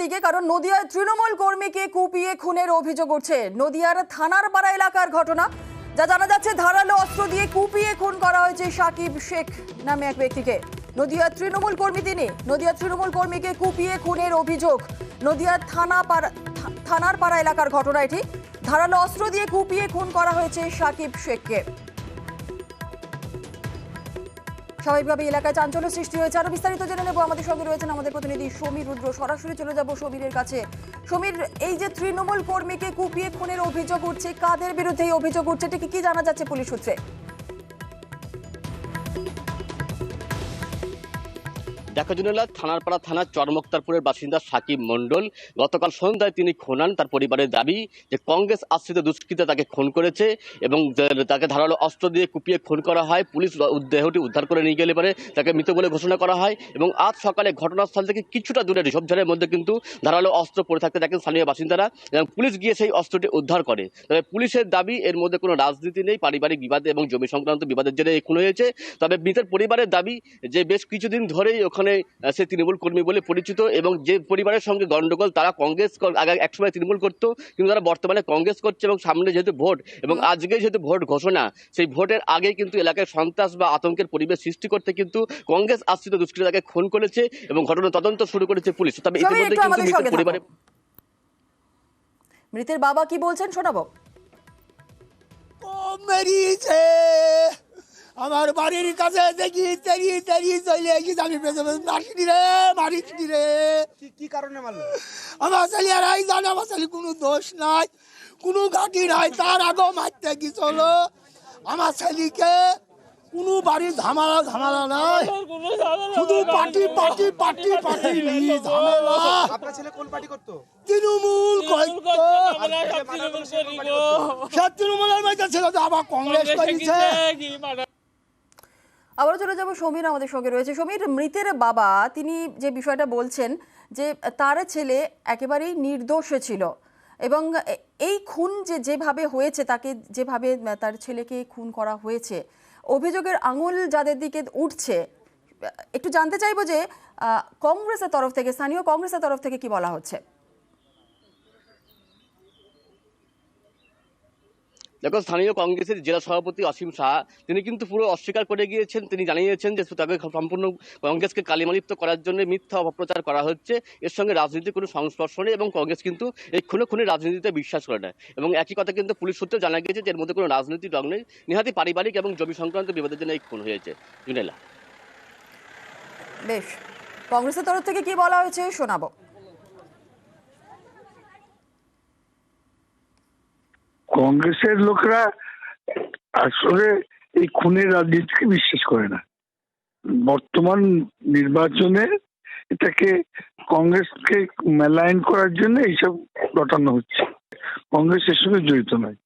দিকে, কারণ নদিয়ায় তৃণমূল কর্মীকে কুপিয়ে খুনের অভিযোগ উঠছে। নদিয়ার থানার পাড়া এলাকার ঘটনা, যা জানা যাচ্ছে ধারালো অস্ত্র দিয়ে কুপিয়ে খুন করা হয়েছে সাকিব শেখ নামে এক ব্যক্তিকে। নদিয়ার তৃণমূল কর্মী তিনি। নদিয়ার তৃণমূল কর্মীকে কুপিয়ে খুনের অভিযোগ। নদিয়ার থানার পাড়া এলাকার ঘটনা এটি। ধারালো অস্ত্র দিয়ে কুপিয়ে খুন করা হয়েছে সাকিব শেখকে। স্বাভাবিকভাবে এলাকায় চাঞ্চল্য সৃষ্টি হয়েছে। আরো বিস্তারিত জেনে নেব, আমাদের সঙ্গে রয়েছেন আমাদের প্রতিনিধি সমীর রুদ্র। সরাসরি চলে যাব সমীরের কাছে। সমীর, এই যে তৃণমূল কর্মীকে কুপিয়ে খুনের অভিযোগ উঠছে, কাদের বিরুদ্ধে এই অভিযোগ উঠছে, ঠিক কি জানা যাচ্ছে পুলিশ সূত্রে? দেখা জুনেলা থানারপাড়া থানার চরমক্তারপুরের বাসিন্দা সাকিব মণ্ডল গতকাল সন্ধ্যায় তিনি খুনান। তার পরিবারের দাবি যে কংগ্রেস আশ্রিত দুষ্কৃতীরা তাকে খুন করেছে এবং তাকে ধারালো অস্ত্র দিয়ে কুপিয়ে খুন করা হয়। পুলিশ দেহটি উদ্ধার করে নিয়ে গেলে পরে তাকে মৃত বলে ঘোষণা করা হয় এবং আজ সকালে ঘটনাস্থল থেকে কিছুটা দূরে ঝোপঝাড়ের মধ্যে কিন্তু ধারালো অস্ত্র পড়ে থাকতে দেখেন স্থানীয় বাসিন্দারা এবং পুলিশ গিয়ে সেই অস্ত্রটি উদ্ধার করে। তবে পুলিশের দাবি এর মধ্যে কোনো রাজনীতি নেই, পারিবারিক বিবাদ এবং জমি সংক্রান্ত বিবাদের জেরে খুন হয়েছে। তবে মৃতের পরিবারের দাবি যে বেশ কিছুদিন ধরেই ওখানে সে তৃণমূল কর্মী বলে পরিচিত এবং যে পরিবারের সঙ্গে গন্ডগোল, তারা কংগ্রেস আগে একসময় তৃণমূল করতো কিন্তু তারা বর্তমানে কংগ্রেস করছে এবং সামনে যেহেতু ভোট এবং আজকে যেহেতু ভোট ঘোষণা, সেই ভোটের আগে কিন্তু এলাকায় সন্ত্রাস বা আতঙ্কের পরিবেশ সৃষ্টি করতে কিন্তু কংগ্রেস আশ্রিত দুষ্কৃতীরা তাকে খুন করেছে এবং ঘটনা তদন্ত শুরু করেছে পুলিশ। তবে ইতিমধ্যে কিন্তু মৃতের পরিবারে মৃতের বাবা কি বলছেন শোনাবো। আমার বাড়ির কাছে দেখি তেরিয়ে চলে গেছি, আমি মারিনি রে। কি কারণে মারলো? আমার ছেলেরাই জানে, আমার ছেলে কোনো দোষ নাই, কোনো ঘাটি নাই, তার আগেও মারতে গেছিল। আমার ছেলেকে কোনো বাড়ির ঝামেলা নাই, শুধু পার্টি ঝামেলা। আপনার ছেলে কোন পার্টি করতো? তৃণমূল করতো, সে তৃণমূলের মধ্যে ছিল, আবার কংগ্রেস করেছে। আবারও চলে যাব, সমীর আমাদের সঙ্গে রয়েছে। সমীর, মৃতের বাবা তিনি যে বিষয়টা বলছেন যে তার ছেলে একেবারেই নির্দোষ ছিল এবং এই খুন যেভাবে হয়েছে, তাকে যেভাবে তার ছেলেকে খুন করা হয়েছে, অভিযোগের আঙুল যাদের দিকে উঠছে, একটু জানতে চাইবো যে কংগ্রেসের তরফ থেকে, স্থানীয় কংগ্রেসের তরফ থেকে কি বলা হচ্ছে? দেখো, স্থানীয় কংগ্রেসের জেলা সভাপতি অসীম শাহ তিনি কিন্তু পুরো অস্বীকার করে গিয়েছেন। তিনি জানিয়েছেন যে তাকে সম্পূর্ণ কংগ্রেসকে কালিমালিপ্ত করার জন্য মিথ্যা অপপ্রচার করা হচ্ছে, এর সঙ্গে রাজনীতির কোনো সংস্পর্শ নেই এবং কংগ্রেস কিন্তু এই খুনে রাজনীতিতে বিশ্বাস করে না। এবং একই কথা কিন্তু পুলিশ সূত্রে জানা গিয়েছে যে এর মধ্যে কোনো রাজনীতির রং নেই, নিহাতি পারিবারিক এবং জমি সংক্রান্ত বিবাদের জন্য এই খুন হয়েছে। জুনেলা, বেশ, কংগ্রেসের তরফ থেকে কি বলা হয়েছে শোনাবো। কংগ্রেসের লোকরা আসলে এই খুনের রাজনীতিকে বিশ্বাস করে না। বর্তমান নির্বাচনে এটাকে কংগ্রেসকে মেলায়ন করার জন্য এইসব রটানো হচ্ছে, কংগ্রেসের সঙ্গে জড়িত নয়।